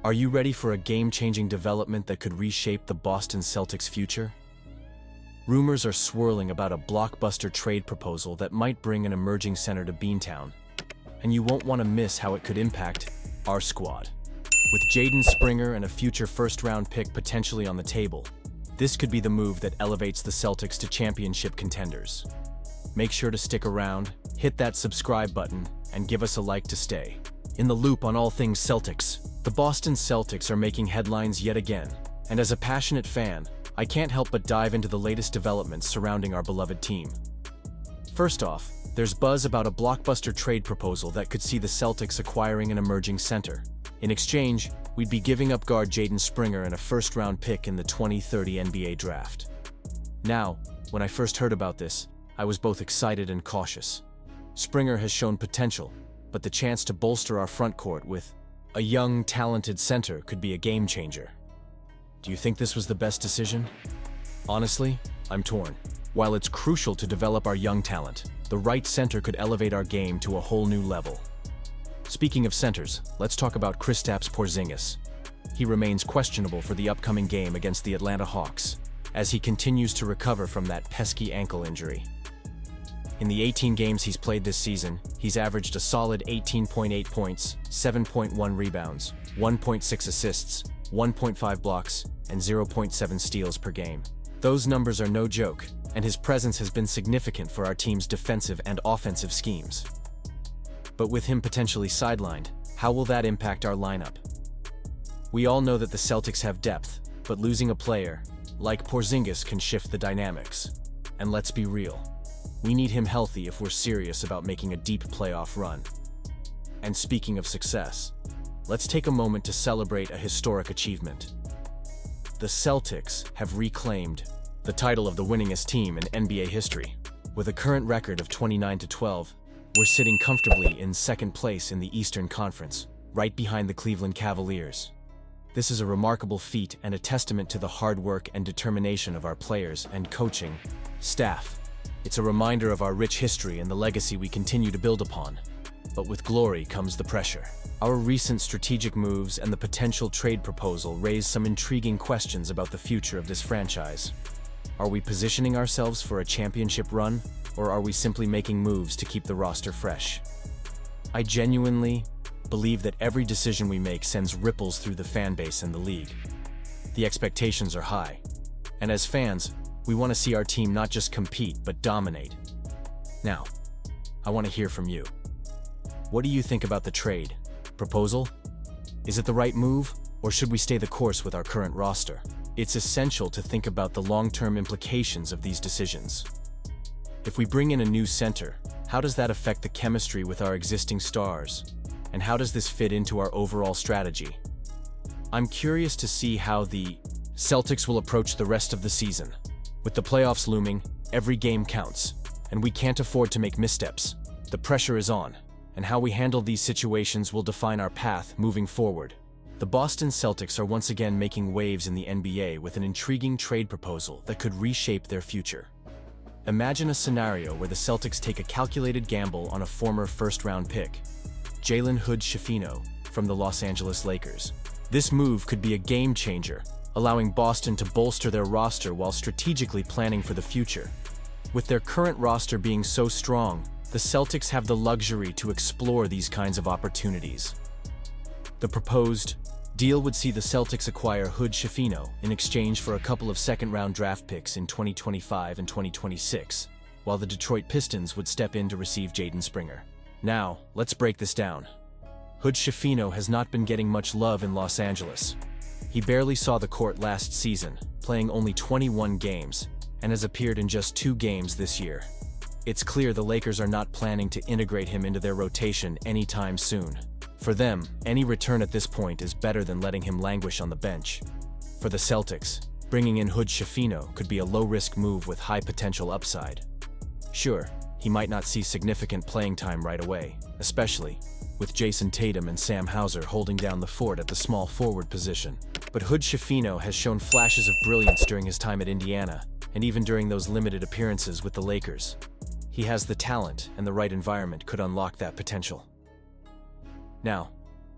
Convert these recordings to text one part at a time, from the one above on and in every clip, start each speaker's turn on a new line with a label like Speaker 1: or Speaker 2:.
Speaker 1: Are you ready for a game-changing development that could reshape the Boston Celtics' future? Rumors are swirling about a blockbuster trade proposal that might bring an emerging center to Beantown, and you won't want to miss how it could impact our squad. With Jaden Springer and a future first-round pick potentially on the table, this could be the move that elevates the Celtics to championship contenders. Make sure to stick around, hit that subscribe button, and give us a like to stay in the loop on all things Celtics. The Boston Celtics are making headlines yet again, and as a passionate fan, I can't help but dive into the latest developments surrounding our beloved team. First off, there's buzz about a blockbuster trade proposal that could see the Celtics acquiring an emerging center. In exchange, we'd be giving up guard Jaden Springer and a first-round pick in the 2030 NBA draft. Now, when I first heard about this, I was both excited and cautious. Springer has shown potential, but the chance to bolster our front court with a young, talented center could be a game-changer. Do you think this was the best decision? Honestly, I'm torn. While it's crucial to develop our young talent, the right center could elevate our game to a whole new level. Speaking of centers, let's talk about Kristaps Porzingis. He remains questionable for the upcoming game against the Atlanta Hawks, as he continues to recover from that pesky ankle injury. In the 18 games he's played this season, he's averaged a solid 18.8 points, 7.1 rebounds, 1.6 assists, 1.5 blocks, and 0.7 steals per game. Those numbers are no joke, and his presence has been significant for our team's defensive and offensive schemes. But with him potentially sidelined, how will that impact our lineup? We all know that the Celtics have depth, but losing a player like Porzingis can shift the dynamics. And let's be real, we need him healthy if we're serious about making a deep playoff run. And speaking of success, let's take a moment to celebrate a historic achievement. The Celtics have reclaimed the title of the winningest team in NBA history. With a current record of 29-12, we're sitting comfortably in second place in the Eastern Conference, right behind the Cleveland Cavaliers. This is a remarkable feat and a testament to the hard work and determination of our players and coaching staff. It's a reminder of our rich history and the legacy we continue to build upon. But with glory comes the pressure. Our recent strategic moves and the potential trade proposal raise some intriguing questions about the future of this franchise. Are we positioning ourselves for a championship run, or are we simply making moves to keep the roster fresh? I genuinely believe that every decision we make sends ripples through the fan base and the league. The expectations are high, and as fans, we want to see our team not just compete, but dominate. Now, I want to hear from you. What do you think about the trade proposal? Is it the right move, or should we stay the course with our current roster? It's essential to think about the long-term implications of these decisions. If we bring in a new center, how does that affect the chemistry with our existing stars? And how does this fit into our overall strategy? I'm curious to see how the Celtics will approach the rest of the season. With the playoffs looming, every game counts, and we can't afford to make missteps. The pressure is on, and how we handle these situations will define our path moving forward. The Boston Celtics are once again making waves in the NBA with an intriguing trade proposal that could reshape their future. Imagine a scenario where the Celtics take a calculated gamble on a former first-round pick, Jalen Hood-Schifino, from the Los Angeles Lakers. This move could be a game-changer, allowing Boston to bolster their roster while strategically planning for the future. With their current roster being so strong, the Celtics have the luxury to explore these kinds of opportunities. The proposed deal would see the Celtics acquire Hood-Schifino in exchange for a couple of second-round draft picks in 2025 and 2026, while the Detroit Pistons would step in to receive Jaden Springer. Now, let's break this down. Hood-Schifino has not been getting much love in Los Angeles. He barely saw the court last season, playing only 21 games, and has appeared in just 2 games this year. It's clear the Lakers are not planning to integrate him into their rotation anytime soon. For them, any return at this point is better than letting him languish on the bench. For the Celtics, bringing in Hood-Schifino could be a low-risk move with high potential upside. Sure, he might not see significant playing time right away, especially with Jason Tatum and Sam Hauser holding down the fort at the small forward position. But Hood-Schifino has shown flashes of brilliance during his time at Indiana, and even during those limited appearances with the Lakers. He has the talent, and the right environment could unlock that potential. Now,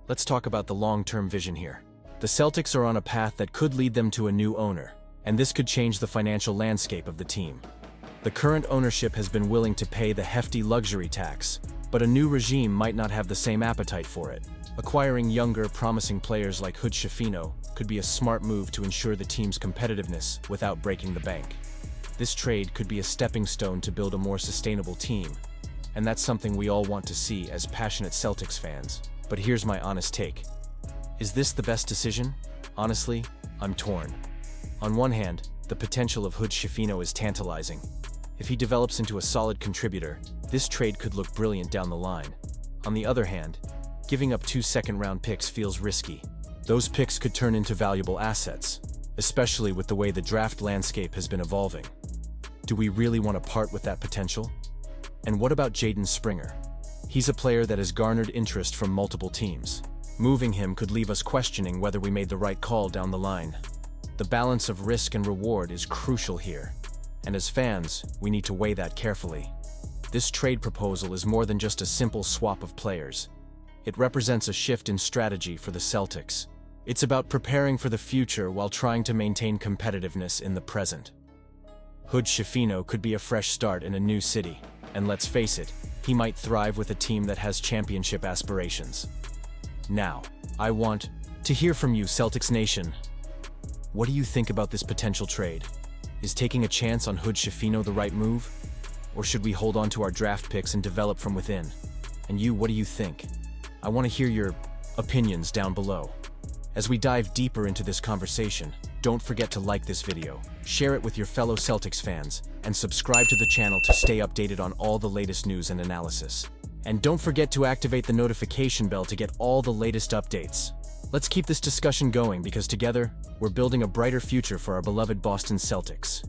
Speaker 1: let's talk about the long-term vision here. The Celtics are on a path that could lead them to a new owner, and this could change the financial landscape of the team. The current ownership has been willing to pay the hefty luxury tax, but a new regime might not have the same appetite for it. Acquiring younger, promising players like Hood-Schifino could be a smart move to ensure the team's competitiveness without breaking the bank. This trade could be a stepping stone to build a more sustainable team, and that's something we all want to see as passionate Celtics fans. But here's my honest take. Is this the best decision? Honestly, I'm torn. On one hand, the potential of Hood-Schifino is tantalizing. If he develops into a solid contributor, this trade could look brilliant down the line. On the other hand, giving up 2 second-round picks feels risky. Those picks could turn into valuable assets, especially with the way the draft landscape has been evolving. Do we really want to part with that potential? And what about Jaden Springer? He's a player that has garnered interest from multiple teams. Moving him could leave us questioning whether we made the right call down the line. The balance of risk and reward is crucial here, and as fans, we need to weigh that carefully. This trade proposal is more than just a simple swap of players. It represents a shift in strategy for the Celtics. It's about preparing for the future while trying to maintain competitiveness in the present. Hood-Schifino could be a fresh start in a new city, and let's face it, he might thrive with a team that has championship aspirations. Now, I want to hear from you, Celtics Nation. What do you think about this potential trade? Is taking a chance on Hood-Schifino the right move? Or should we hold on to our draft picks and develop from within? And you, what do you think? I want to hear your opinions down below. As we dive deeper into this conversation, don't forget to like this video, share it with your fellow Celtics fans, and subscribe to the channel to stay updated on all the latest news and analysis. And don't forget to activate the notification bell to get all the latest updates. Let's keep this discussion going because together, we're building a brighter future for our beloved Boston Celtics.